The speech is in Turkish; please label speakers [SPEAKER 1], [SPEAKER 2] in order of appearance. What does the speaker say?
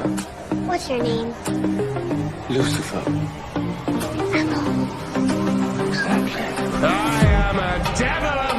[SPEAKER 1] What's your name?
[SPEAKER 2] Lucifer.
[SPEAKER 1] Apple.
[SPEAKER 2] Exactly.
[SPEAKER 3] I am a devil of